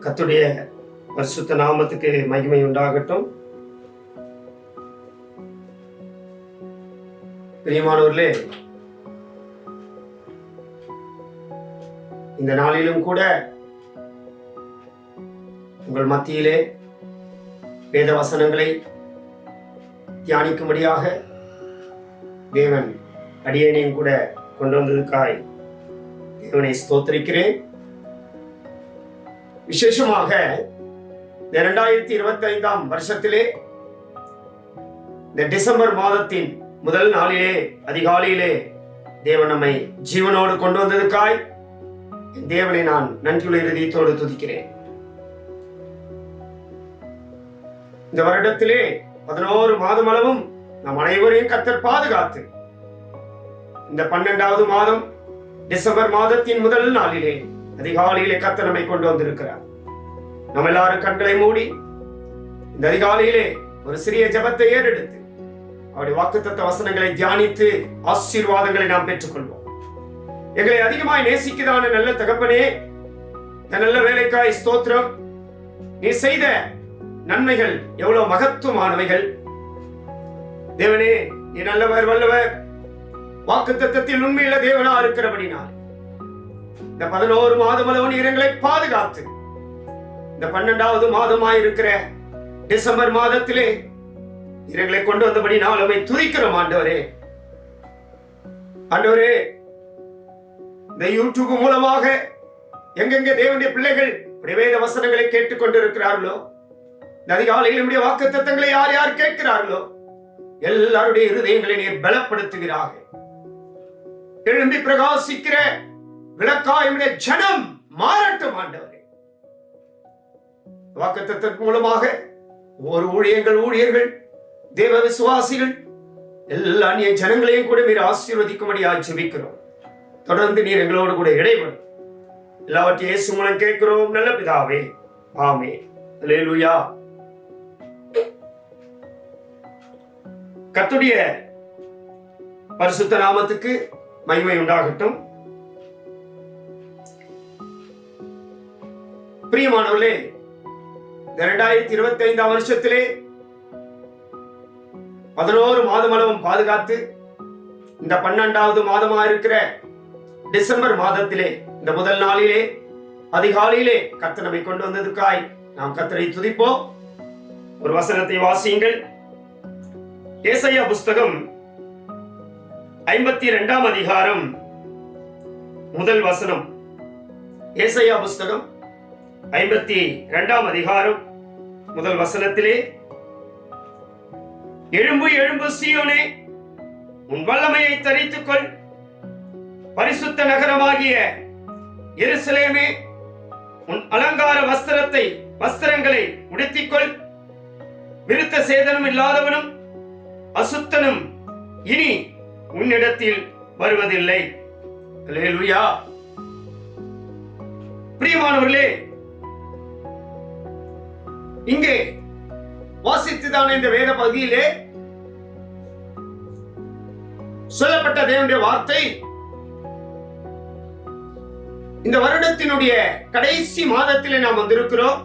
கர்த்தருடைய பரிசுத்த நாமத்துக்கு மகிமை உண்டாகட்டும். பிரியமானவர்களே, இந்த நாளிலும் கூட உங்கள் மத்தியிலே வேத வசனங்களை தியானிக்கும்படியாக தேவன் அடியேனையும் கூட கொண்டு வந்ததுக்காய் தேவனை ஸ்தோத்திரிக்கிறேன். விசேஷமாக 2025 வருஷத்திலே இந்த டிசம்பர் மாதத்தின் முதல் நாளிலே அதிகாலையிலே தேவன் நம்மை ஜீவனோடு கொண்டு வந்ததுக்காய் தேவனை நான் நன்றியுள்ள இருதயத்தோடு துதிக்கிறேன். இந்த வருடத்திலே 11 மாதம் அளவும் நம் அனைவரையும் கர்த்தர் பாதுகாத்து இந்த 12வது மாதம் டிசம்பர் மாதத்தின் முதல் நாளிலே அதிகாலையிலே கர்த்தர் நம்மை கொண்டு வந்திருக்கிறார். நம்ம எல்லாரும் கண்களை மூடி இந்த அதிகாலையிலே ஒரு சிறிய ஜெபத்தை ஏறெடுத்து அவருடைய வாக்குத்தத்த வசனங்களை தியானித்து ஆசீர்வாதங்களை நாம் பெற்றுக்கொள்வோம். எங்களை அதிகமாய் நேசிக்குதான நல்ல தகப்பனே, இந்த நல்ல வேலைக்காய் ஸ்தோத்திரம். நீ செய்த நன்மைகள் எவ்வளவு மகத்துவமானவைகள். தேவனே, நீ நல்லவர் வல்லவர், வாக்குத்தத்தத்தில் உண்மையுள்ள தேவனா இருக்கிறபடினால் இந்த 11 மாதம் அளவு நீர் எங்களை பாதுகாத்து இந்த 12வது மாதமாயிருக்கிற டிசம்பர் மாதத்திலே எங்களை கொண்டு வந்தபடி நான் அவை துதிக்கிறோம். ஆண்டவரே, ஆண்டவரே, இந்த யூடியூப் மூலமாக எங்கெங்க தேவனுடைய பிள்ளைகள் வேத வசனங்களை கேட்டுக் கொண்டிருக்கிறார்களோ, இந்த அதிகாலையில் நம்முடைய வாக்குத்தத்தங்களை யார் யார் கேட்கிறார்களோ எல்லாருடைய இருதயங்களை நீர் பலப்படுத்துகிறார்கள். எழும்பி பிரகாசிக்கிற விளக்காயுடைய ஜனம் மாறட்டும். ஆண்டவரே, வாக்குத்தத்தத்தின் மூலமாக ஒரு ஊழியர்கள் தேவ விசுவாசிகள் எல்லா அந்நிய ஜனங்களையும் கூட நீர் ஆசீர்வதிக்கும்படியாக ஜெபிக்கிறோம். தொடர்ந்து நீர் எங்களோடு கூட இடைவரும். எல்லாவற்றையும் இயேசு மூலம் கேட்கிறோம் நல்ல பிதாவே, ஆமென். அல்லேலூயா. கர்த்தருடைய பரிசுத்த நாமத்துக்கு மகிமை உண்டாகட்டும். பிரியமானவர்களே, 2025 வருஷத்திலே 11 மாதம் அளவும் பாதுகாத்து இந்த 12வது மாதமா இருக்கிற டிசம்பர் மாதத்திலே இந்த முதல் நாளிலே அதிகாலையிலே கர்த்தர் நம்மை கொண்டு வந்ததுக்காய் நாம் கர்த்தரை துதிப்போம். ஒரு வசனத்தை வாசியுங்கள். ஏசாயா புஸ்தகம் 52 அதிகாரம் முதல் வசனம். ஏசாயா புஸ்தகம் 52 அதிகாரம் முதல் வசனத்திலே, எழும்பு எழும்பு சீயோனே, உன் வல்லமையை தரித்துக்கொள், பரிசுத்த நகரமாகிய எருசலேமே, உன் அலங்கார வஸ்திரங்களை உடுத்திக்கொள், விருத்த சேதனம் இல்லாதவனும் அசுத்தனும் இனி உன்னிடத்தில் வருவதில்லை. அல்லேலூயா. பிரியமானவர்களே, இங்கே வாசித்துதான இந்த வேத பகுதியிலே சொல்லப்பட்ட தேவனுடைய வார்த்தை இந்த வருடத்தினுடைய கடைசி மாதத்திலே நாம் வந்திருக்கிறோம்.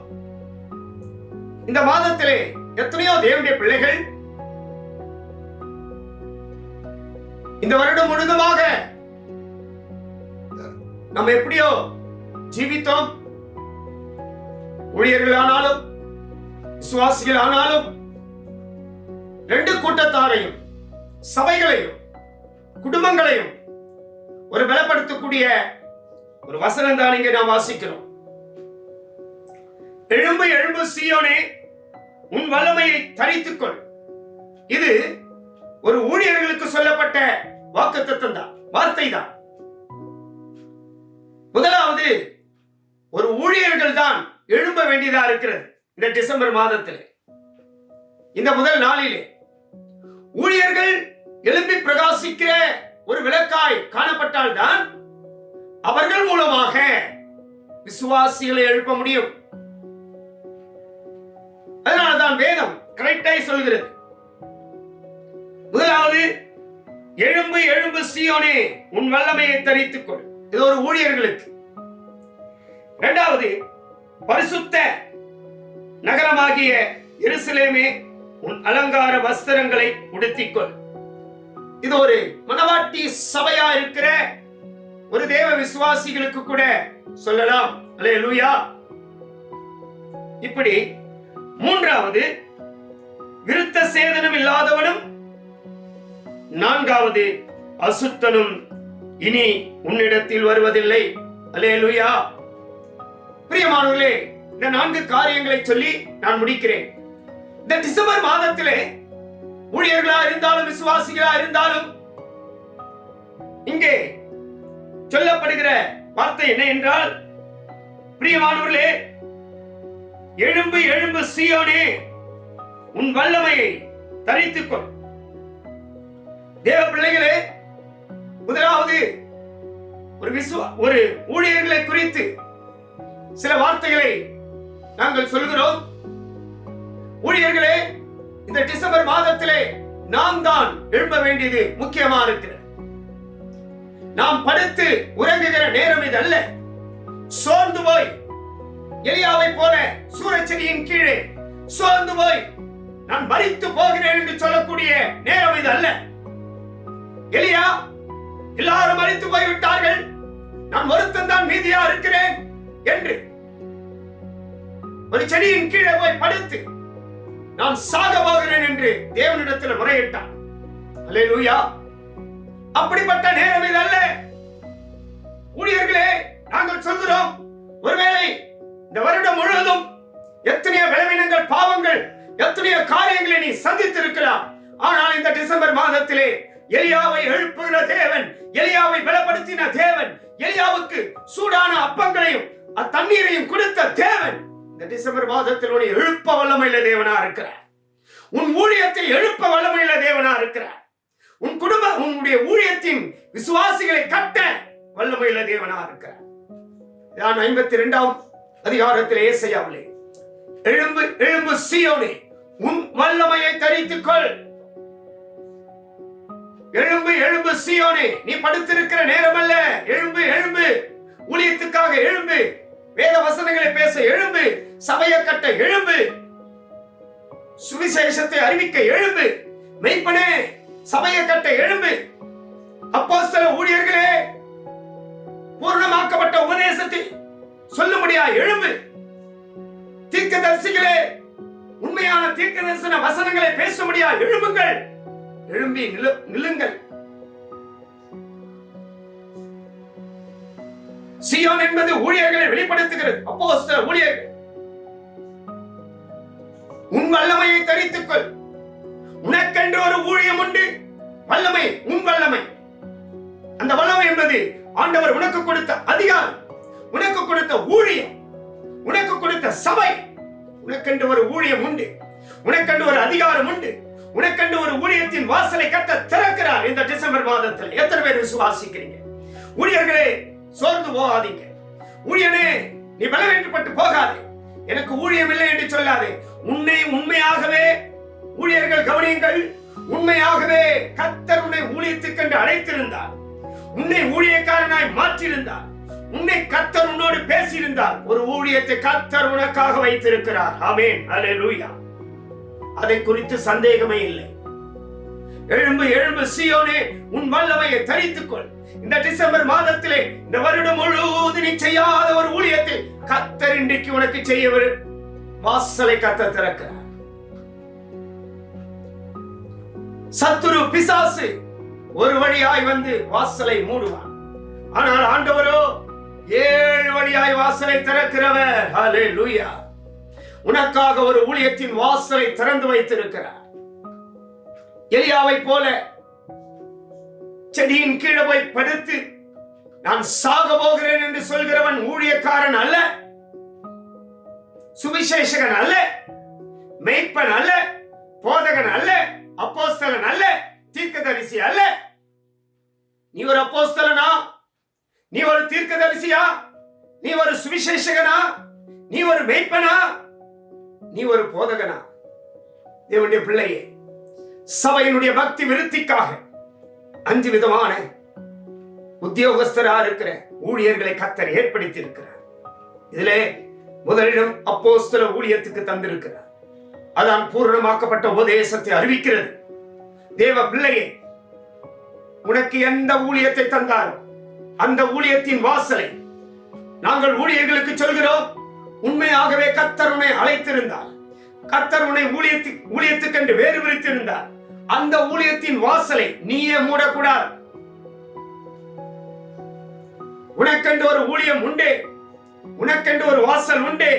இந்த மாதத்திலே எத்தனையோ தேவனுடைய பிள்ளைகள் இந்த வருடம் முழுதுமாக நம்ம எப்படியோ ஜீவித்தோம். ஊழியர்கள் ஆனாலும் விசுவாசிகள் ஆனாலும் 2 கூட்டத்தாரையும் சபைகளையும் குடும்பங்களையும் ஒரு பலப்படுத்தக்கூடிய ஒரு வசனம் தான் இங்கே நாம் வாசிக்கிறோம். எழும்பு எழும்பு சீயோனே, உன் வல்லமையை தரித்துக்கொள். இது ஒரு ஊழியர்களுக்கு சொல்லப்பட்ட வாக்குத்தத்தம் தான், வார்த்தை தான். முதலாவது, ஒரு ஊழியர்கள் தான் எழும்ப வேண்டியதா இருக்கிறது. இந்த டிசம்பர் மாதத்திலே இந்த முதல் நாளிலே ஊழியர்கள் எழும்பி பிரகாசிக்கிற ஒரு விளக்காய் காணப்பட்டால் தான் அவர்கள் மூலமாக விசுவாசிகளை எழுப்ப முடியும். அதனால்தான் வேதம் கரெக்டாய் சொல்கிறது. முதலாவது, எழும்பு எழும்பு சீயோனே, உன் வல்லமையை தரித்துக்கொள். இது ஒரு ஊழியர்களுக்கு. இரண்டாவது, பரிசுத்த நகரமாகிய எருசலேமே, உன் அலங்கார வஸ்திரங்களை உடுத்திக்கொள். இது ஒரு மனவாட்டி சபையா இருக்கிற ஒரு தேவ விசுவாசிகளுக்கு கூட சொல்லலாம். அல்லேலூயா. இப்படி மூன்றாவது விருத்த சேதனம் இல்லாதவனும், நான்காவது அசுத்தனும் இனி உன்னிடத்தில் வருவதில்லை. அல்லேலூயா. பிரியமானவர்களே, இந்த 4 காரியங்களை சொல்லி நான் முடிக்கிறேன். இந்த டிசம்பர் மாதத்திலே ஊழியர்களா இருந்தாலும் விசுவாசிகளா இருந்தாலும் இங்கே சொல்லப்படுகிற வார்த்தை என்ன என்றால், பிரியமானவர்களே, எழும்பு எழும்பு சீயோனே, உன் வல்லமையை தரித்துக்கொள். தேவ பிள்ளைகளே, முதலாவது ஒரு ஊழியர்களை குறித்து சில வார்த்தைகளை நாங்கள் சொல்கிறோம். ஊழியர்களே, இந்த டிசம்பர் மாதத்திலே நாம் தான் எழும்ப வேண்டியது முக்கியமாக இருக்கிறது. நாம் படுத்து உறங்குகிற நேரம் இது அல்ல. சோர்ந்து போய் எலியாவை போல சூரச்செடியின் கீழே சோர்ந்து போய் நான் மரித்து போகிறேன் என்று சொல்லக்கூடிய நேரம் இது அல்ல. எலியா, எல்லாரும் மரித்து போய்விட்டார்கள், நான் ஒருத்தன் தான் மீதியா இருக்கிறேன் என்று ஒரு செடியின் கீழே போய் படுத்து நான் சாக போகிறேன் என்று தேவனிடத்தில் முறையிட்டான். அல்லேலூயா. அப்படிப்பட்ட நேரம் இது அல்ல. ஊழியர்களே, நாங்கள் சொல்கிறோம், ஒருவேளை இந்த வருடம் முழுவதும் எத்தனையோ பலவீனங்கள், பாவங்கள், எத்தனையோ காரியங்களை நீ சந்தித்திருக்கலாம். ஆனால் இந்த டிசம்பர் மாதத்திலே எலியாவை எழுப்புகிற தேவன், எலியாவை பலப்படுத்தின தேவன், எலியாவுக்கு சூடான அப்பங்களையும் தண்ணீரையும் கொடுத்த தேவன் இந்த டிசம்பர் மாதத்தில் உன்னை எழுப்ப வல்லமையுள்ள தேவனா இருக்கிறார். உன் ஊழியத்தை எழுப்ப வல்லமையுள்ள தேவனா இருக்கிறார். உன் குடும்ப உன்னுடைய ஊழியத்தின் விசுவாசிகளை கட்ட வல்லமையுள்ள தேவனா இருக்கிறார். 52ஆம் அதிகாரத்திலே ஏசாயாவிலே, எழும்பு எழும்பு சீயோனே, உன் வல்லமையை தரித்துக்கொள். எழும்பு எழும்பு சீயோனே, நீ படுத்திருக்கிற நேரம் அல்ல. எழும்பு எழும்பு, ஊழியத்துக்காக எழும்பு, வேத வசனங்களை பேச எழும்பு, சபையை கட்ட எழும்பு, சுவிசேஷத்தை அறிவிக்க எழும்பு, மெய்ப்பனே சபையை கட்ட எழும்பு. அப்போஸ்தல ஊழியர்களே, பூர்ணமாக்கப்பட்ட உபதேசத்தை சொல்லும்படியா எழும்பு. தீர்க்கதரிசிகளே, உண்மையான தீர்க்க தரிசன வசனங்களை பேசும்படியா எழும்புங்கள். எழும்பி நில்லுங்கள். சீயோன் என்பது ஊழியர்களை வெளிப்படுத்துகிறது. அப்போஸ்தல ஊழியர்கள், உன் வல்லமையை தரித்துக்கொள். உனக்கென்று ஒரு ஊழியம் உண்டு. வல்லமை, உன் வல்லமை. அந்த வல்லமை என்பது ஆண்டவர் உனக்கு கொடுத்த அதிகாரம், உனக்கு கொடுத்த ஊழியம், உனக்கு கொடுத்த சபை. உனக்கென்று ஒரு ஊழியம் உண்டு, உனக்கென்று ஒரு அதிகாரம் உண்டு, உனக்கென்று ஒரு ஊழியத்தின் வாசலை கட்ட திறக்கிறார் இந்த டிசம்பர் மாதத்தில். எத்தனை பேர் விசுவாசிக்கிறீங்க? ஊழியர்களே, சோர்ந்து போகாதீங்க. ஊழியனே, நீ பலவீனப்பட்டு போகாதே. எனக்கு ஊழியம் இல்லை என்று சொல்லாதே. உன்னை உண்மையாகவே ஊழியர்கள் கவனியுங்கள், உண்மையாகவே கர்த்தர் உன்னை ஊழியத்துக்கென்று அழைத்திருந்தார், உன்னை ஊழியக்காரனாய் மாற்றியிருந்தார், உன்னை கர்த்தர் உன்னோடு பேசியிருந்தார், ஒரு ஊழியத்தை கர்த்தர் உனக்காக வைத்திருக்கிறார். ஆமென், அல்லேலூயா. அதை குறித்து சந்தேகமே இல்லை. எழும்பு எழும்பு சீயோனே, உன் வல்லமையை தரித்துக்கொள். இந்த டிசம்பர் மாதத்திலே இந்த வருடம் முழுவதும் நீ செய்யாத ஒரு ஊழியத்தை கர்த்தர் இன்றைக்கு உனக்கு செய்ய வாசலை கர்த்தர் திறக்கிறார். சத்துரு பிசாசு ஒரு வழியாய் வந்து வாசலை மூடுவான். ஆனால் ஆண்டவரோ 7 வழியாய் வாசலை திறக்கிறவர். ஹல்லேலூயா. உனக்காக ஒரு ஊழியத்தின் வாசலை திறந்து வைத்திருக்கிறார். எலியாவை போல செடியின் கீழே போய் படுத்து நான் சாக போகிறேன் என்று சொல்கிறவன் ஊழியக்காரன் அல்ல, சுவிசேஷகன் அல்ல, மெய்ப்பன் அல்ல, போதகன் அல்ல, அப்போஸ்தலன் அல்ல, தீர்க்கதரிசி அல்ல. நீ ஒரு அப்போஸ்தலனா? நீ ஒரு தீர்க்கதரிசியா? நீ ஒரு சுவிசேஷகனா? நீ ஒரு மெய்ப்பனா? நீ ஒரு போதகனா? தேவனுடைய பிள்ளையே, சபையினுடைய பக்தி விருத்திக்காக 5 விதமான உத்தியோகஸ்தரா இருக்கிற ஊழியர்களை கர்த்தர் ஏற்படுத்தி இருக்கிறார். இதிலே முதலிடம் அப்போஸ்தல ஊழியத்துக்கு தந்திருக்கிறார். அதான் பூரணமாக்கப்பட்ட உபதேசத்தை அறிவிக்கிறது. தேவ பிள்ளையே, உனக்கு எந்த ஊழியத்தை தந்தாரோ அந்த ஊழியத்தின் வாசலை நாங்கள் ஊழியர்களுக்கு சொல்கிறோம். உண்மையாகவே கர்த்தர் உன்னை அழைத்திருந்தார், கர்த்தர் உன்னை ஊழியத்துக்கென்று வேறு விரித்திருந்தார், அந்த ஊழியத்தின் வாசலை நீயே மூடக்கூடாது. உனக்கென்று ஒரு ஊழியம் உண்டே, உனக்கென்று ஒரு வாசல் உண்டே.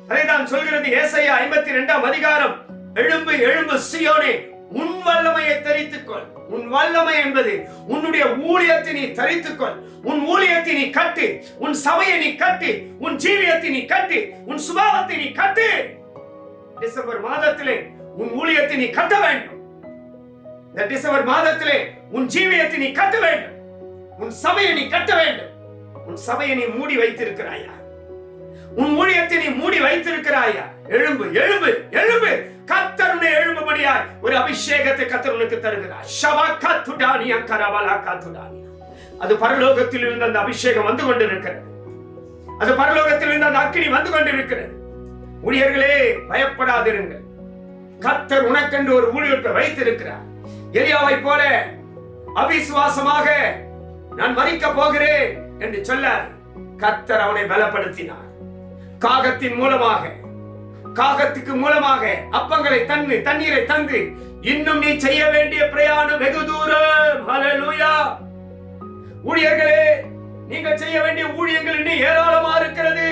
அதைதான் சொல்கிறது ஏசாயா 52 அதிகாரம். எழும்பு எழும்பு சீயோனே, உன் வல்லமையை தரித்துக்கொள். உன் வல்லமை என்பது உன்னுடைய ஊழியத்தை நீ தரித்துக்கொள். உன் ஊழியத்தை நீ கட்டு, உன் சபையை நீ கட்டு, உன் ஜீவியத்தை நீ கட்டு, உன் சுபாவத்தை நீ கட்டு. டிசம்பர் மாதத்திலே உன் ஊழியத்தை நீ கட்ட வேண்டும். இந்த டிசம்பர் மாதத்திலே உன் ஜீவியத்தை நீ கட்ட வேண்டும், உன் சபையை நீ கட்ட வேண்டும். உன் சபையை நீ மூடி வைத்திருக்கிறாயா? உன் ஊழியத்தை நீ மூடி வைத்திருக்கிறாயா? எழும்பு எழும்பு எழும்பு. கர்த்தர் உன்னை எழும்பும்படியாய் ஒரு அபிஷேகத்தை கர்த்தர் உனக்கு தருகிறார். ஷவகத்துடானியா கரவலகத்துடானியா. அது பரலோகத்தில் இருந்து அந்த அபிஷேகம் வந்து கொண்டிருக்கிறது. அது பரலோகத்தில் இருந்து அந்த அக்கினி வந்து கொண்டிருக்கிறது. ஊழியர்களே, பயப்படாதிருங்கள். கர்த்தர் உனக்கென்று ஒரு ஊழியத்தை வைத்திருக்கிறார். எலியாவை போல அவிசுவாசமாக நான் மரிக்க போகிறேன் என்று சொல்ல கர்த்தர் அவனை பலப்படுத்தினார். காகத்தின் மூலமாக, காகத்துக்கு மூலமாக அப்பங்களை தந்து, தண்ணீரை தந்து, இன்னும் நீ செய்ய வேண்டிய பிரயாணம் வெகு தூரம். ஹல்லேலூயா. ஊழியர்களே, நீங்கள் செய்ய வேண்டிய ஊழியங்கள் இன்னும் ஏராளமா இருக்கிறது.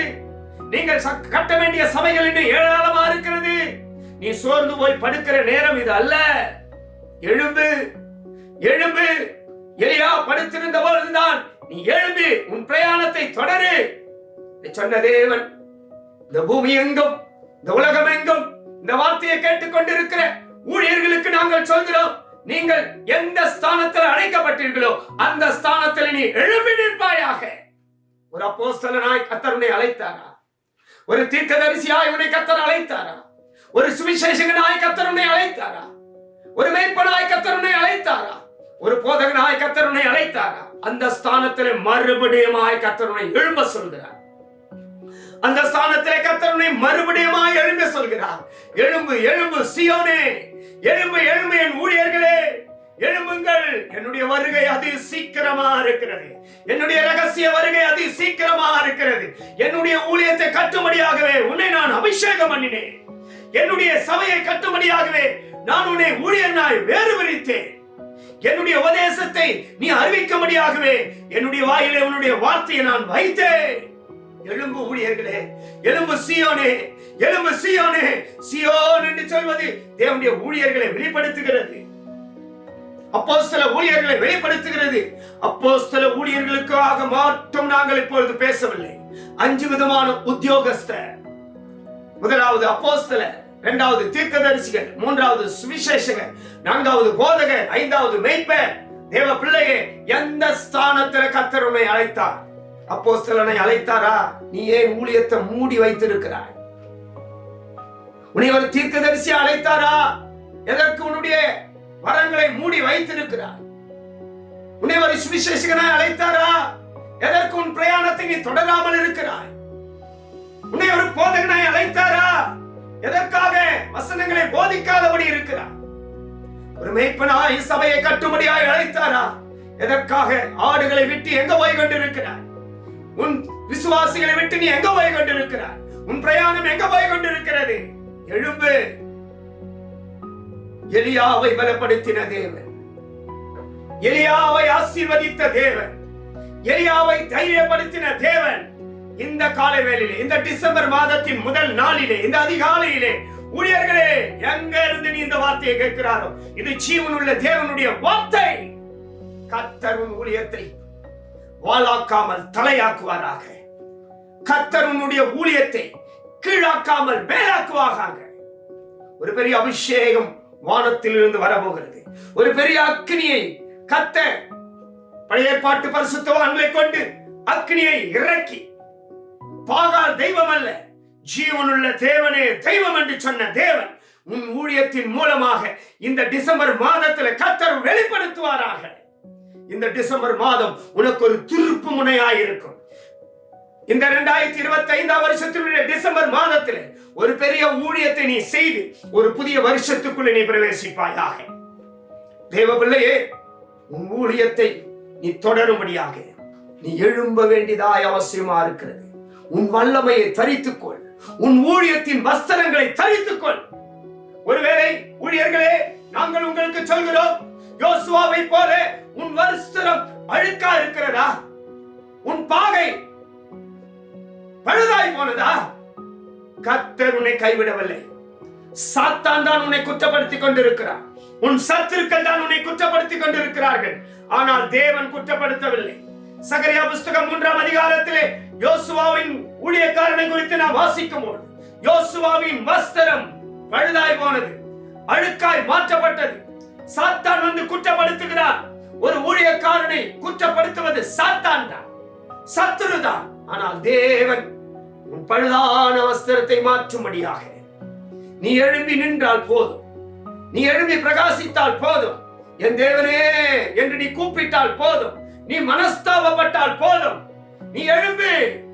நீங்கள் கட்ட வேண்டிய சபைகள் இன்னும் ஏராளமா இருக்கிறது. நீ சோர்ந்து போய் படுக்கிற நேரம் இது அல்ல. எழும்பு எழும்பு. எலியா படுத்திருந்த பொழுதுதான் நீ எழும்பி உன் பிரயாணத்தை தொடரு சொன்ன தேவன். இந்த பூமி எங்கும், இந்த உலகம் எங்கும் இந்த வார்த்தையை கேட்டுக்கொண்டிருக்கிற ஊழியர்களுக்கு நாங்கள் சொல்கிறோம், நீங்கள் எந்த ஸ்தானத்தில் அழைக்கப்பட்டீர்களோ அந்த ஸ்தானத்தில் நீ எழும்பி நிற்பாயாக. ஒரு அப்போஸ்தலனாய் கர்த்தர் உன்னை அழைத்தாரா? ஒரு தீர்க்கதரிசியாய் உன்னை கர்த்தர் அழைத்தாரா? ஒரு சுவிசேஷகனாய் கர்த்தர் உன்னை அழைத்தாரா? ஒரு மேய்ப்பனாய் கர்த்தர் உன்னை அழைத்தாரா? ஒரு போதகனாய் கர்த்தர் உன்னை அழைத்தாரா? அந்த ஸ்தானத்திலே மறுபடியும் கர்த்தர் உன்னை எழும்ப சொல்கிறார். அந்த ஸ்தானத்திலே கர்த்தர் உன்னை மறுபடியும் எழும்ப சொல்கிறார். எழும்பு எழும்பு சீயோனே, எழும்பு எழும்பு என் ஊழியர்களே, எழும்புங்கள். என்னுடைய வருகை அதி சீக்கிரமா இருக்கிறது. என்னுடைய ரகசிய வருகை அதி சீக்கிரமா இருக்கிறது. என்னுடைய ஊழியத்தை கட்டும்படியாகவே உன்னை நான் அபிஷேகம் பண்ணினேன். என்னுடைய சபையை கட்டும்படியாகவே நான் உன்னை ஊழியனாய் வேறு விரித்தேன். என்னுடைய உபதேசத்தை நீ அறிவிக்கும்படியாகவே என்னுடைய வாயிலே உன்னுடைய வார்த்தையை நான் வைத்தேன். எழும்பு ஊழியர்களே, எழும்பு சீயோனே, எழும்பு சீயோனே. சீயோன் என்று சொல்வது தேவனுடைய ஊழியர்களை வெளிப்படுத்துகிறது. அப்போஸ்தல ஊழியர்களை வெளிப்படுத்துகிறது. அப்போஸ்தல ஊழியர்களுக்காக மாற்றம் நாங்கள் இப்பொழுது பேசவில்லை. 5 விதமான உத்தியோகஸ்தர். முதலாவது அப்போஸ்தலர், 2வது தீர்க்கதரிசிகள், 3வது சுவிசேஷகர், 4வது போதகர், 5வது மேய்ப்பர். தேவ பிள்ளையே, எந்த ஸ்தானத்தில் கர்த்தர் உன்னை அழைத்தார்? அப்போஸ்தலனை அழைத்தாரா? நீ ஏன் ஊழியத்தை மூடி வைத்திருக்கிறாய்? உன்னை ஒரு தீர்க்கதரிசியை அழைத்தாரா? எதற்கு உன்னுடைய வரங்களை மூடி வைத்திருக்கிறாய்? உன்னை ஒரு சுவிசேஷகனை அழைத்தாரா? எதற்கு உன் பிரயாணத்தை நீ தொடராமல் இருக்கிறாய்? உன்னை ஒரு போதகனாய் அழைத்தாரா? எதற்காக வசனங்களை போதிக்காதபடி இருக்கிறார்? ஒரு மேய்ப்பனாய் சபையை கட்டும்படியாய் அழைத்தாரா? எதற்காக ஆடுகளை விட்டு எங்க போய் கொண்டிருக்கிறார்? உன் விசுவாசிகளை விட்டு நீ எங்க போய் கொண்டிருக்கிறார்? உன் பிரயாணம் எங்க போய் கொண்டிருக்கிறது? எழும்பு. எலியாவை பலப்படுத்தின தேவன், எலியாவை ஆசீர்வதித்த தேவன், எலியாவை தைரியப்படுத்தின தேவன் இந்த காலை வேளையிலே, இந்த டிசம்பர் மாதத்தின் முதல் நாளிலே, இந்த அதிகாலையிலே, ஊழியர்களே, எங்க இருந்து நீ இந்த வார்த்தையை கேட்கிறாரோ, இது ஜீவனுள்ள தேவனுடைய வார்த்தை. கர்த்தர் உன் ஊழியத்தை வாளாக்காமல் தலையாக்குவாராக. கர்த்தர் உன்னுடைய ஊழியத்தை கீழாக்காமல் மேலாக்குவாராக. ஒரு பெரிய அபிஷேகம் வானத்தில் இருந்து வரப்போகிறது. ஒரு பெரிய அக்கினியை கர்த்தர் பழைய ஏற்பாட்டு பரிசுத்தவான்களை கொண்டு அக்கினியை இறக்கி, பாகால் தெய்வம் அல்ல, ஜீவனுள்ள தேவனே தெய்வம் என்று சொன்ன தேவன் உன் ஊழியத்தின் மூலமாக இந்த டிசம்பர் மாதத்தில் கர்த்தர் வெளிப்படுத்துவாராக. இந்த டிசம்பர் மாதம் உனக்கு ஒரு திருப்பு முனையாயிருக்கும். இந்த 2025 வருஷத்தினுடைய டிசம்பர் மாதத்தில் ஒரு பெரிய ஊழியத்தை நீ செய்து ஒரு புதிய வருஷத்துக்குள்ள நீ பிரவேசிப்பாயாக. தேவ பிள்ளையே, உன் ஊழியத்தை நீ தொடரும்படியாக நீ எழும்ப வேண்டியதாய் அவசியமா இருக்கிறது. உன் வல்லமையை தரித்துக்கொள், உன் ஊழியத்தின் வஸ்திரங்களை தரித்துக்கொள். ஒருவேளை ஊழியர்களே, நாங்கள் உங்களுக்கு சொல்கிறோம், யோசுவாவை போல உன் வஸ்திரம் அழுக்கா இருக்கிறதா? உன் பாகை பழுதாய் போனதா? கர்த்தர் உன்னை கைவிடவில்லை. சாத்தான் தான் உன்னை குற்றப்படுத்திக் கொண்டிருக்கிறார். உன் சத்துருக்கள் தான் உன்னை குற்றப்படுத்திக் கொண்டிருக்கிறார்கள். ஆனால் தேவன் குற்றப்படுத்தவில்லை. சகரியா புஸ்தகம் 3ஆம் அதிகாரத்திலே யோசுவாவின் ஊழியக்காரனை குறித்து நாம் வாசிக்கும் போது, யோசுவாவின் வஸ்திரம் பழுதாய் போனது, அழுக்காய் மாற்றப்பட்டது. சாத்தான் வந்து குற்றப்படுத்துகிறார். ஒரு ஊழியக்காரனை குற்றப்படுத்துவது சாத்தான் தான், சத்துரு தான். ஆனால் தேவன் உன் பழுதான வஸ்திரத்தை மாற்றும்படியாக நீ எழும்பி நின்றால் போதும், நீ எழும்பி பிரகாசித்தால் போதும், என் தேவனே என்று நீ கூப்பிட்டால் போதும், நீ மனஸ்தாபப்பட்டால் போதும், நீ எழும்பி.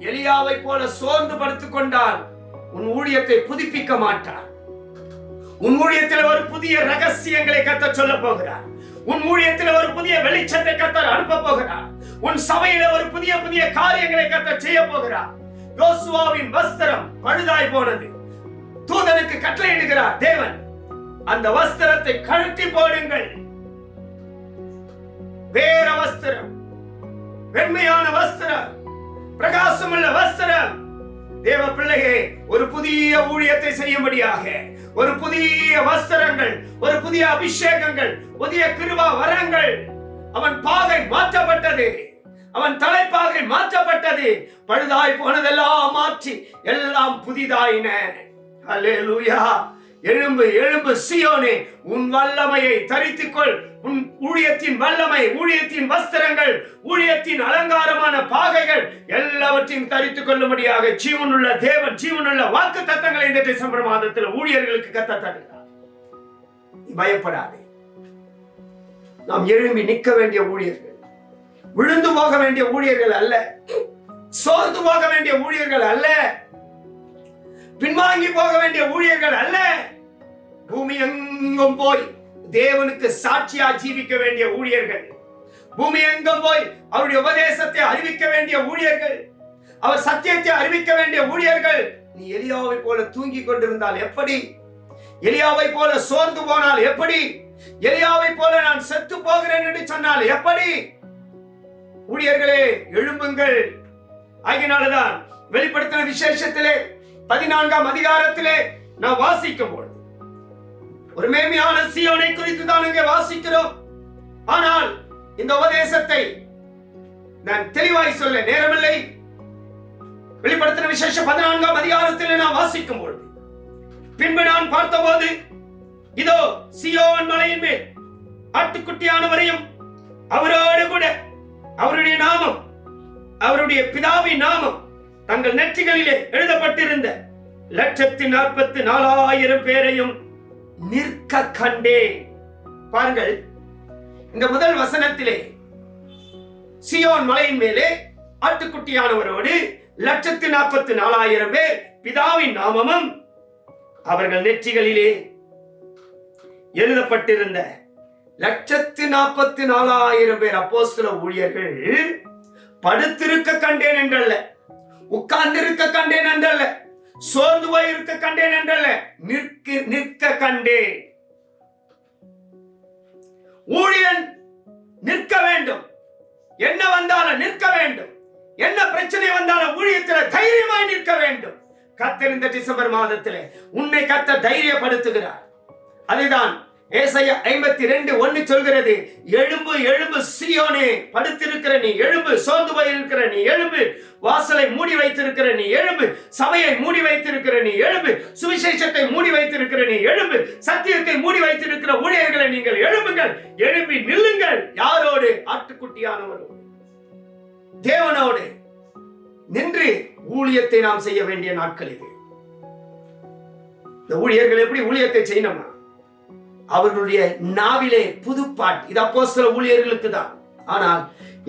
எலியாவை போல சோர்ந்து படுத்துக் கொண்டால் உன் ஊழியத்தை புதுப்பிக்க மாட்டார். உன் ஊழியத்தில் ஒரு புதிய ரகசியங்களை கர்த்தர் சொல்ல போகிறார். உன் ஊழியத்தில் ஒரு புதிய வெளிச்சத்தை கர்த்தர் அனுப்ப போகிறார். உன் சபையில ஒரு புதிய புதிய காரியங்களை கர்த்தர் செய்ய போகிறார். யோசுவாவின் வஸ்திரம் பழுதாய் போனது. தூதனுக்கு கட்டளையிடுகிறார் தேவன், அந்த வஸ்திரத்தை கழட்டி போடுங்கள். வேற வஸ்திரம், வெண்மையான வஸ்திரம், பிரகாசமுள்ள வஸ்திரம். தேவ பிள்ளையே, ஒரு புதிய ஊழியத்தை செய்யும்படியாக ஒரு புதிய வஸ்திரங்கள், ஒரு புதிய அபிஷேகங்கள், புதிய கிருபா வரங்கள். அவன் பாகை மாற்றப்பட்டது, அவன் தலைப்பாகை மாற்றப்பட்டது. பழுதாய் போனதெல்லாம் மாற்றி எல்லாம் புதிதாயின. அல்லேலூயா. எழும்பு எழும்பு சீயோனே, உன் வல்லமையை தரித்துக்கொள். உன் ஊழியத்தின் வல்லமை, ஊழியத்தின் வஸ்திரங்கள், ஊழியத்தின் அலங்காரமான பாகைகள் எல்லாவற்றையும் தரித்துக் கொள்ளும்படியாக ஜீவனுள்ள தேவன், ஜீவனுள்ள வாக்கு தத்தங்களை இந்த டிசம்பர் மாதத்தில் ஊழியர்களுக்கு கர்த்தர் தருகிறார். பயப்படாதே. நாம் எழும்பி நிற்க வேண்டிய ஊழியர்கள், விழுந்து போக வேண்டிய ஊழியர்கள் அல்ல, சோர்ந்து போக வேண்டிய ஊழியர்கள் அல்ல, பின்வாங்கி போக வேண்டிய ஊழியர்கள் அல்ல. பூமி எங்கும் போய் தேவனுக்கு சாட்சியா ஜீவிக்க வேண்டிய ஊழியர்கள், பூமி எங்கும் போய் அவருடைய உபதேசத்தை அறிவிக்க வேண்டிய ஊழியர்கள், அவர் சத்தியத்தை அறிவிக்க வேண்டிய ஊழியர்கள். நீ எலியாவை போல தூங்கி கொண்டிருந்தால் எப்படி? எலியாவை போல சோர்ந்து போனால் எப்படி? எலியாவை போல நான் செத்து போகிறேன் என்று சொன்னால் எப்படி? ஊழியர்களே, எழும்புங்கள். ஆகினால்தான் வெளிப்படுத்தின விசேஷத்திலே 14ஆம் அதிகாரத்திலே நான் வாசிக்கும் பொழுது ஒரு மேன்மையான சீயோனை குறித்து தான் இங்கே வாசிக்கிறோம். ஆனால் இந்த உபதேசத்தை நான் தெளிவாய் சொல்ல நேரமில்லை. வெளிப்படுத்தின விசேஷம் 14ஆம் அதிகாரத்திலே நான் வாசிக்கும் பொழுது, பின்பு நான் பார்த்தபோது இதோ சீயோன் மலையின் மேல் ஆட்டுக்குட்டியானவரையும் அவரோடு கூட அவருடைய நாமம், அவருடைய பிதாவின் நாமம் தங்கள் நெற்றிகளிலே எழுதப்பட்டிருந்த 144,000 பேரையும் நிற்க கண்டேன். பாருங்கள், இந்த முதல் வசனத்திலே சீயோன் மலையின் மேலே ஆட்டுக்குட்டியானவரோடு 144,000 பேர், பிதாவின் நாமமும் அவர்கள் நெற்றிகளிலே எழுதப்பட்டிருந்த 144,000 பேர் அப்போஸ்தல ஊழியர்கள் படுத்திருக்க கண்டேன் என்றல்ல, உட்கார்ந்திருக்க கண்டேன் என்றல்ல, சோர்ந்து போய் இருக்க கண்டேன் என்றல்ல, நிற்க கண்டேன். ஊழியன் நிற்க வேண்டும். என்ன வந்தாலும் நிற்க வேண்டும். என்ன பிரச்சனை வந்தாலும் ஊழியத்தில் தைரியமாய் நிற்க வேண்டும். கர்த்தர் இந்த டிசம்பர் மாதத்திலே உன்னை கர்த்தர் தைரியப்படுத்துகிறார். அதுதான் ஏசாயா 52:1 சொல்கிறது, எழும்பு எழும்பு சீயோனே, படுத்திருக்கிற நீ எழும்பு, சோர்ந்து போய் இருக்கிற நீ எழும்பு, வாசலை மூடி வைத்திருக்கிற நீ எழும்பு, சபையை மூடி வைத்திருக்கிற நீ எழும்பு, சுவிசேஷத்தை மூடி வைத்திருக்கிற நீ எழும்பு, சத்தியத்தை மூடி வைத்திருக்கிற ஊழியர்களை நீங்கள் எழும்புங்கள், எழும்பி நில்லுங்கள். யாரோடு? ஆட்டுக்குட்டியானவரோடு, தேவனோடு நின்று ஊழியத்தை நாம் செய்ய வேண்டிய நாட்கள் இது. இந்த ஊழியர்கள் எப்படி ஊழியத்தை செய்யணுமா? அவர்களுடைய நாவிலே புது பாட்டு. இது அப்போஸ்தல ஊழியர்களுக்கு தான். ஆனால்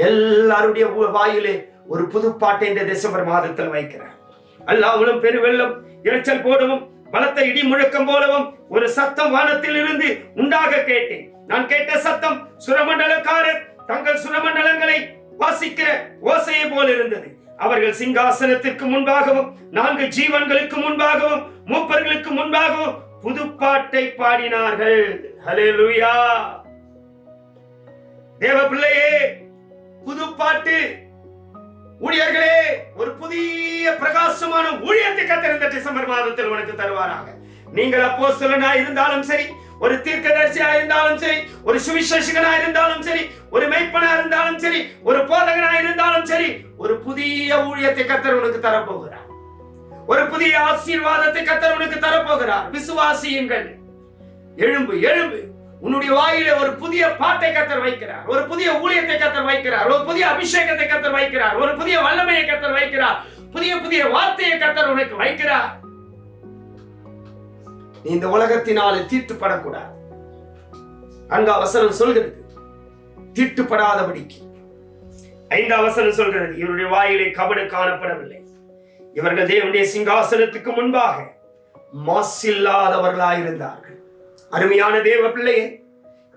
எல்லாருடைய வாயிலே ஒரு புது பாட்டை இந்த டிசம்பர் மாதத்தில் வைக்கிறார். அல்லாஹ்வும் பெருவெள்ளம் இரைச்சல் போடவும் பலத்த இடி முழக்கம் போலவும் ஒரு சத்தம் வானத்தில் இருந்து உண்டாக கேட்டேன். நான் கேட்ட சத்தம் சுரமண்டலக்காரர் தங்கள் சுரமண்டலங்களை வாசிக்கிற ஓசையை போல இருந்தது. அவர்கள் சிங்காசனத்திற்கு முன்பாகவும் 4 ஜீவன்களுக்கு முன்பாகவும் மூப்பர்களுக்கு முன்பாகவும் புது பாட்டை பாடினார்கள். ஹல்லேலூயா. தேவ பிள்ளையே, புது பாட்டு. ஊழியர்களே, ஒரு புதிய பிரகாசமான ஊழியத்தை கர்த்தர் இந்த டிசம்பர் மாதத்தில் உனக்கு தருவாராக. நீங்கள் அப்போஸ்தலனா இருந்தாலும் சரி, ஒரு தீர்க்கதரிசியா இருந்தாலும் சரி, ஒரு சுவிசேஷகனா இருந்தாலும் சரி, ஒரு மேய்ப்பனா இருந்தாலும் சரி, ஒரு போதகனா இருந்தாலும் சரி, ஒரு புதிய ஊழியத்தை கர்த்தர் உனக்கு தரப்போகிறார். ஒரு புதிய ஆசீர்வாதத்தை கர்த்தர் உனக்கு தரப்போகிறார். விசுவாசியுங்கள். எழும்பு, எழும்பு. உன்னுடைய வாயிலே ஒரு புதிய பாட்டை கர்த்தர் வைக்கிறார். ஒரு புதிய ஊழியத்தை கர்த்தர் வைக்கிறார். ஒரு புதிய அபிஷேகத்தை கர்த்தர் வைக்கிறார். ஒரு புதிய வல்லமையை கர்த்தர் வைக்கிறார். புதிய புதிய வார்த்தையை கர்த்தர் உனக்கு வைக்கிறார். நீ இந்த உலகத்தினாலே தீட்டுப்படக்கூடாது. 4 வசனம் சொல்கிறது தீட்டுப்படாதபடிக்கு. 5 வசனம் சொல்கிறது இவருடைய வாயிலே கபடு காணப்படவில்லை. இவர்கள் தேவனுடைய சிங்காசனத்துக்கு முன்பாக மாசில்லாதவர்களாயிருந்தார்கள். அருமையான தேவ பிள்ளையே,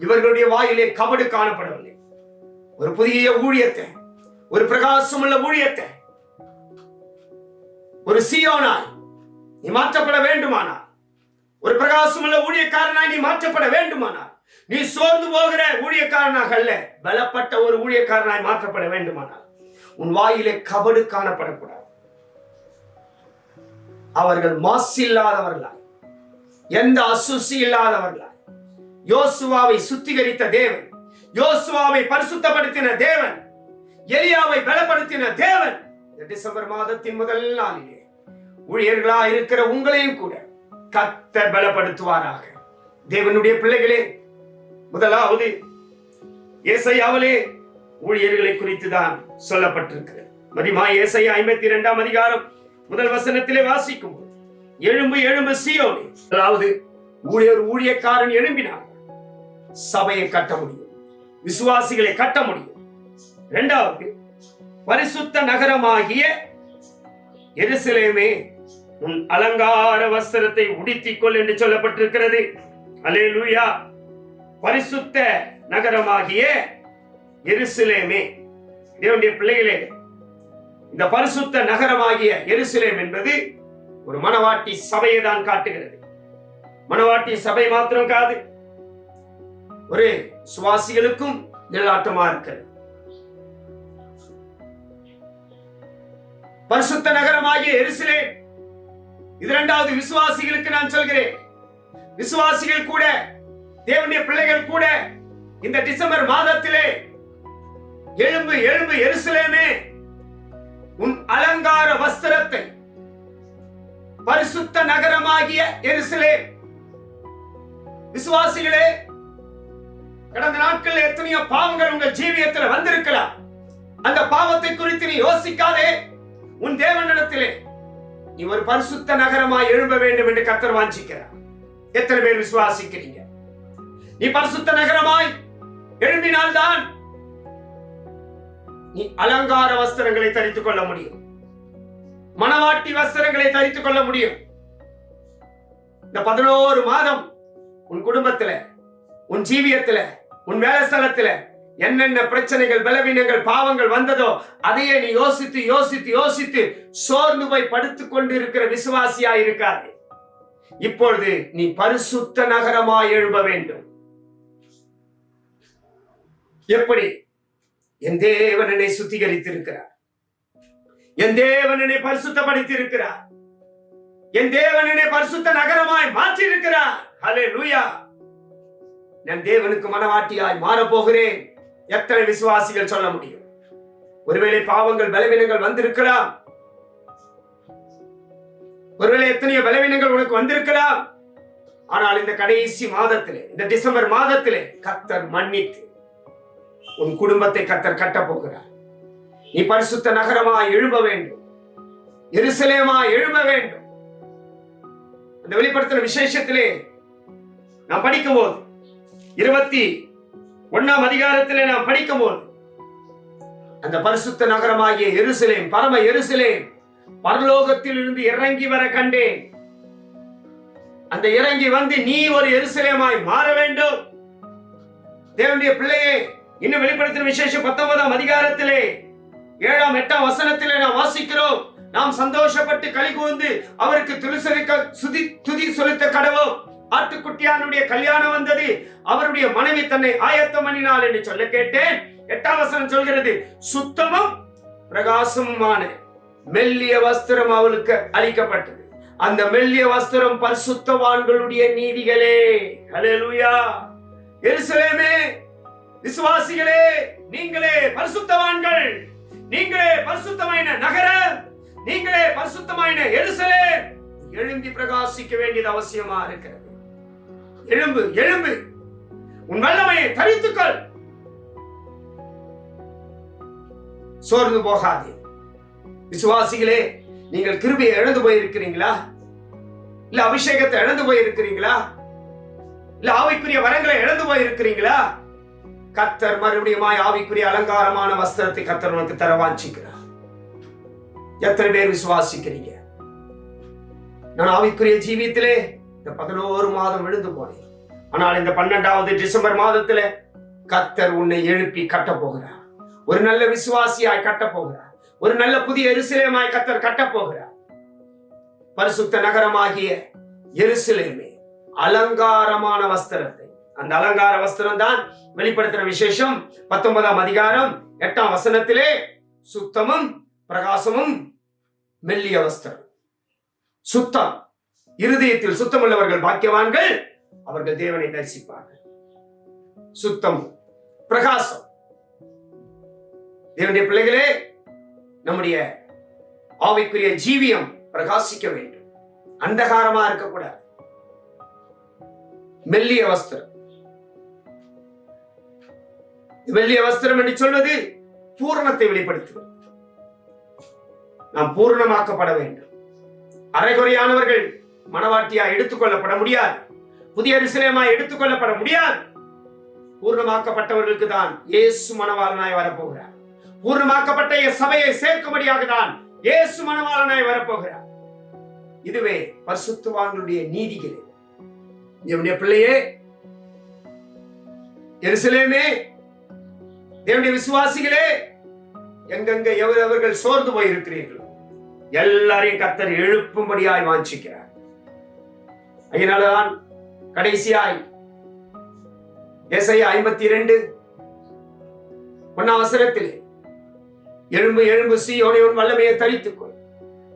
இவர்களுடைய வாயிலே கபடு காணப்படவில்லை. ஒரு புதிய ஊழியத்தை, ஒரு பிரகாசமுள்ள ஊழியத்தை, ஒரு சீயோனாய் நீ மாற்றப்பட வேண்டுமானால், ஒரு பிரகாசமுள்ள ஊழியக்காரனாய் நீ மாற்றப்பட வேண்டுமானால், நீ சோர்ந்து போகிற ஊழியக்காரனாக அல்ல, பலப்பட்ட ஒரு ஊழியக்காரனாய் மாற்றப்பட வேண்டுமானால் உன் வாயிலே கபடு காணப்படக்கூடாது. அவர்கள் மாசு இல்லாதவர்களாய், எந்த அசுசி இல்லாதவர்களாய், யோசுவாவை சுத்திகரித்த தேவன், யோசுவாவை பரிசுத்தப்படுத்தின தேவன், எலியாவை பலப்படுத்தின தேவன் இந்த டிசம்பர் மாதத்தின் முதல் நாளிலே ஊழியர்களா இருக்கிற உங்களையும் கூட கர்த்தர் பலப்படுத்துவாராக. தேவனுடைய பிள்ளைகளே, முதலாவது ஏசாயாவிலே ஊழியர்களை குறித்து தான் சொல்லப்பட்டிருக்கிறது. மதிமா ஏசாயா 52 அதிகாரம் 1 வசனத்திலே வாசிக்கும் போது, எழும்பு எழும்பு சீயோனே. அதாவது ஊழியக்காரன் எழும்பினார் சபையை கட்ட முடியும், விசுவாசிகளை கட்ட முடியும். 2வது, பரிசுத்த நகரமாகிய எருசலேமே உன் அலங்கார வஸ்திரத்தை உடுத்திக்கொள் என்று சொல்லப்பட்டிருக்கிறது. அல்லேலூயா. பரிசுத்த நகரமாகிய எருசலேமே. தேவனுடைய பிள்ளைகளே, இந்த பரிசுத்த நகரமாகிய எருசலேம் என்பது ஒரு மணவாட்டி சபையை தான் காட்டுகிறது. மணவாட்டி சபை மாத்திரம் காது, ஒரு சுவாசிகளுக்கும் நிழலாட்டமா இருக்கிறது. பரிசுத்த நகரமாகிய எருசலேம், இது 2வது விசுவாசிகளுக்கு நான் சொல்கிறேன். விசுவாசிகள் கூட, தேவனுடைய பிள்ளைகள் கூட இந்த டிசம்பர் மாதத்திலே எழும்பு எழும்பு எருசலேமே உன் அலங்கார வஸ்திரத்தை, பரிசுத்த நகரமாகிய எருசலேம். விசுவாசிகளே, கடந்த நாட்களில் எத்தனையோ பாவங்கள் உங்கள் ஜீவியத்தில் வந்திருக்கலாம். அந்த பாவத்தை குறித்து நீ யோசிக்காதே. உன் தேவனிடத்திலே நீ ஒரு பரிசுத்த நகரமாய் எழும்ப வேண்டும் என்று கர்த்தர் வாஞ்சிக்கிறார். எத்தனை பேர் விசுவாசிக்கிறீங்க? நீ பரிசுத்த நகரமாய் எழும்பினால்தான் நீ அலங்கார வஸ்திரங்களை தரித்துக் கொள்ள முடியும், மணவாட்டி வஸ்திரங்களை தரித்துக் கொள்ள முடியும். இந்த 11 மாதம் உன் குடும்பத்துல, உன் ஜீவியத்துல, உன் வேலை ஸ்தலத்துல என்னென்ன பிரச்சனைகள், பலவீனங்கள், பாவங்கள் வந்ததோ அதையே நீ யோசித்து யோசித்து யோசித்து சோர்ந்து போய் படுத்துக் கொண்டு இருக்கிற விசுவாசியா இருக்காது. இப்பொழுது நீ பரிசுத்த நகரமாய் எழும்ப வேண்டும். எப்படி? என் தேவன் என்னை சுத்திகரித்திருக்கிறார், என் தேவன் என்னை பரிசுத்தப்படுத்தியிருக்கிறார், என் தேவன் என்னை பரிசுத்த நகரமாய் மாற்றி இருக்கிறார். ஹல்லேலூயா. நான் தேவனுக்கு மனவாட்டியாய் மாறப்போகிறேன். எத்தனை விசுவாசிகள் சொல்ல முடியும்? ஒருவேளை பாவங்கள், பலவீனங்கள் வந்திருக்கலாம். ஒருவேளை எத்தனையோ பலவீனங்கள் உனக்கு வந்திருக்கலாம். ஆனால் இந்த கடைசி மாதத்திலே, இந்த டிசம்பர் மாதத்திலே கர்த்தர் மன்னித்து உன் குடும்பத்தை கர்த்தர் கட்ட போகிறார். நீ பரிசுத்த நகரமாய் எழும்ப வேண்டும், எருசலேமாய் எழும்ப வேண்டும். அந்த வெளிப்படுத்தின விசேஷத்திலே நாம் படிக்கும் போது 21ஆம் அதிகாரத்திலே நாம் படிக்கும் போது அந்த பரிசுத்த நகரமாகிய எருசலேம், பரம எருசலேம் பரலோகத்தில் இருந்து இறங்கி வர கண்டேன். அந்த இறங்கி வந்து நீ ஒரு எருசலேமாய் மாற வேண்டும். தேவனுடைய பிள்ளையே, இன்னும் வெளிப்படுத்தின விசேஷம் 19ஆம் அதிகாரத்திலே 7ஆம் 8ஆம் வசனத்திலே நாம் வாசிக்கிறோம். நாம் சந்தோஷப்பட்டு களி கூர்ந்து அவருக்கு துதி செலுத்த கடவோம். ஆட்டுக்குட்டியானுடைய கல்யாணம் வந்தது, அவருடைய மனைவி தன்னை ஆயத்தம் பண்ணினாள் என்று சொல்ல கேட்டேன். 8ஆம் வசனம் சொல்கிறது, சுத்தமும் பிரகாசமுமான மெல்லிய வஸ்திரம் அவளுக்கு அளிக்கப்பட்டது. அந்த மெல்லிய வஸ்திரம் பரிசுத்தவான்களுடைய நீதிகளே. ஹல்லேலூயா. எருசலேமே, விசுவாசிகளே, நீங்களே பரிசுத்தவான்கள், நீங்களே பரிசுத்தமான நகரம், நீங்களே பரிசுத்தமான எருசலேம். எழும்பி பிரகாசிக்க வேண்டியது அவசியமா இருக்கிறது. எழும்பு, எழும்பு, உன் வல்லமையை தரித்துக்கொள். சோர்ந்து போகாதே. விசுவாசிகளே, நீங்கள் கிருபையை இழந்து போயிருக்கிறீங்களா? இல்ல அபிஷேகத்தை இழந்து போயிருக்கிறீங்களா? இல்ல ஆவிக்குரிய வரங்களை இழந்து போயிருக்கிறீங்களா? கர்த்தர் மறுபடியும் ஆவிக்குரிய அலங்காரமான வஸ்திரத்தை கர்த்தர் உனக்கு தர வாஞ்சிக்கிறார். எத்தனை பேர் விசுவாசிக்கிறீங்க? நான் ஆவிக்குரிய ஜீவியத்திலே இந்த 11 மாதம் விழுந்து போனேன். ஆனால் இந்த 12வது டிசம்பர் மாதத்துல கர்த்தர் உன்னை எழுப்பி கட்ட போகிறார். ஒரு நல்ல விசுவாசியாய் கட்ட போகிறார். ஒரு நல்ல புதிய எருசலேமாய் கர்த்தர் கட்ட போகிறார். பரிசுத்த நகரமாகிய எருசலேமே, அலங்காரமான வஸ்திரத்தை, அந்த அலங்கார வஸ்திரம் தான் வெளிப்படுத்தின விசேஷம் 19ஆம் அதிகாரம் 8ஆம் வசனத்திலே சுத்தமும் பிரகாசமும் மெல்லிய வஸ்திரம். சுத்தம், இருதயத்தில் சுத்தமுள்ளவர்கள் பாக்கியவான்கள், அவர்கள் தேவனை தரிசிப்பார்கள். சுத்தம், பிரகாசம். தேவனுடைய பிள்ளைகளே, நம்முடைய ஆவிக்குரிய ஜீவியம் பிரகாசிக்க வேண்டும். அந்தகாரமா இருக்கக்கூடாது. மெல்லிய வஸ்திரம். மெல்லிய வஸ்திரம் என்று சொல்வது பூரணத்தை வெளிப்படுத்துவது. நாம் பூரணமாக்கப்பட வேண்டும். அரைகுறையானவர்கள் மனவாட்டியா எடுத்துக்கொள்ளப்பட முடியாது. புதிய எருசலேமாய் எடுத்துக்கொள்ளப்பட முடியாது. பூர்ணமாக்கப்பட்டவர்களுக்கு தான் இயேசு மணவாளனாய் வரப்போகிறார். பூர்ணமாக்கப்பட்ட சபையை சேர்க்கும்படியாக தான் இயேசு மணவாளனாய் வரப்போகிறார். இதுவே பரிசுத்தவான்களுடைய நீதிகளே. தேவனுடைய பிள்ளையே, எருசலேமே, தேவனுடைய விசுவாசிகளே, எங்கெங்க எவரவர்கள் சோர்ந்து போயிருக்கிறீர்களோ எல்லாரையும் கர்த்தர் எழுப்பும்படியாய் வாஞ்சிக்கிறார். அதனாலதான் கடைசியாய் ஏசாயா 52 1ஆம் வசனத்திலே, எழும்பு, எழும்பு சீயோனே, உன் வல்லமையை தரித்துக்கொள்.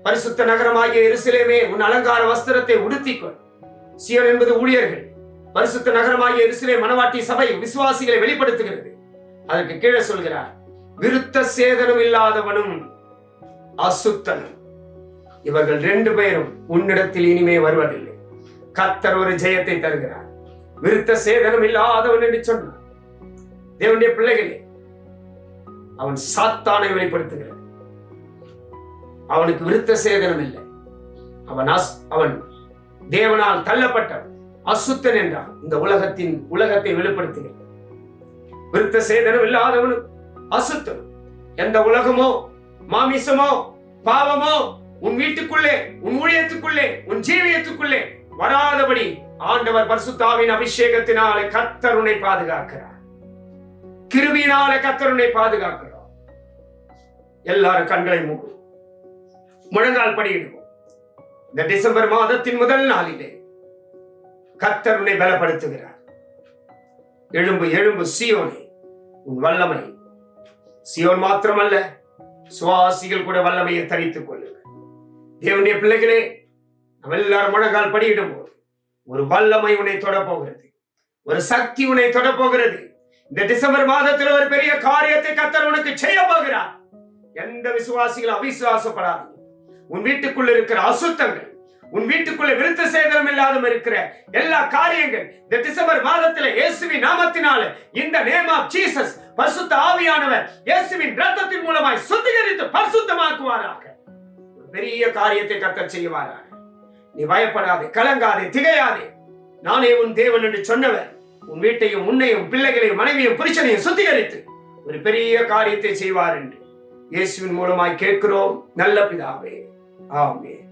பரிசுத்த நகரமாகிய எருசலேமே, உன் அலங்கார வஸ்திரத்தை உடுத்திக்கொள். சீயோன் என்பது ஊழியர்கள். பரிசுத்த நகரமாகிய எருசலேம் மணவாட்டி சபை விசுவாசிகளை வெளிப்படுத்துகிறது. அதற்கு கீழே சொல்கிறார், விருத்த சேதனம் இல்லாதவனும் அசுத்தனும் இவர்கள் 2 பேரும் உன்னிடத்தில் இனிமே வருவதில்லை. கர்த்தர் ஒரு ஜெயத்தை தருகிறார். விருத்த சேதனம் இல்லாதவன் என்று சொன்னார். தேவனுடைய பிள்ளைகளே, அவன் சாத்தானை வெளிப்படுத்துகிறார். அவனுக்கு விருத்த சேதனம் இல்லை. அவன் தேவனால் தள்ளப்பட்டவன், அசுத்தன் என்றால் இந்த உலகத்தை வெளிப்படுத்துகிறார். விருத்த சேதனம் இல்லாதவனும் அசுத்தம். எந்த உலகமோ மாமிசமோ பாவமோ உன் வீட்டுக்குள்ளே, உன் ஊழியத்துக்குள்ளே, உன் ஜீவியத்துக்குள்ளே வராதபடி ஆண்டவர் பரிசுத்த ஆவியின் அபிஷேகத்தினாலே கர்த்தர் உன்னை பாதுகாக்கிறார். கிருபையினாலே கர்த்தர் உன்னை பாதுகாக்கிறார். எல்லாரும் கண்களை மூடு, முழங்கால் படியிடுவோம். இந்த டிசம்பர் மாதத்தின் முதல் நாளிலே கர்த்தர் உன்னை பலப்படுத்துகிறார். எழும்பு, எழும்பு சீயோனே, உன் வல்லமை. சீயோன் மாத்திரமல்ல, சுவாசிகள் கூட வல்லமையை தரித்துக் கொள்ளுங்கள். தேவனுடைய பிள்ளைகளே, நம்ம எல்லாரும் முழங்கால் படியிடும் போது ஒரு வல்லமை உன்னை தொடப்போகிறது. ஒரு சக்தி உன்னை தொடப்போகிறது. இந்த டிசம்பர் மாதத்தில் ஒரு பெரிய காரியத்தை கர்த்தர் உனக்கு செய்ய போகிறார். எந்த விசுவாசிகளும் அவிசுவாசப்படாது. உன் வீட்டுக்குள்ள இருக்கிற அசுத்தங்கள், உன் வீட்டுக்குள்ள விருத்த சேதனம் இல்லாத இருக்கிற எல்லா காரியங்கள் இந்த டிசம்பர் மாதத்தில் இயேசுவின் நாமத்தினால, இந்த நேம் ஆஃப் ஜீசஸ், பரிசுத்த ஆவியானவர் இயேசுவின் இரத்தத்தின் மூலமாய் சுத்திகரித்து பரிசுத்தமாக்குவாராக. ஒரு பெரிய காரியத்தை கர்த்தர் செய்வாராக. நீ பயப்படாதே, கலங்காதே, திகையாதே. நானே உன் தேவன் என்று சொன்னவர் உன் வீட்டையும், உன்னையும், பிள்ளைகளையும், மனைவியும், புருஷனையும் சுத்திகரித்து ஒரு பெரிய காரியத்தை செய்வார் என்று இயேசுவின் மூலமாய் கேட்கிறோம் நல்ல பிதாவே. ஆமென்.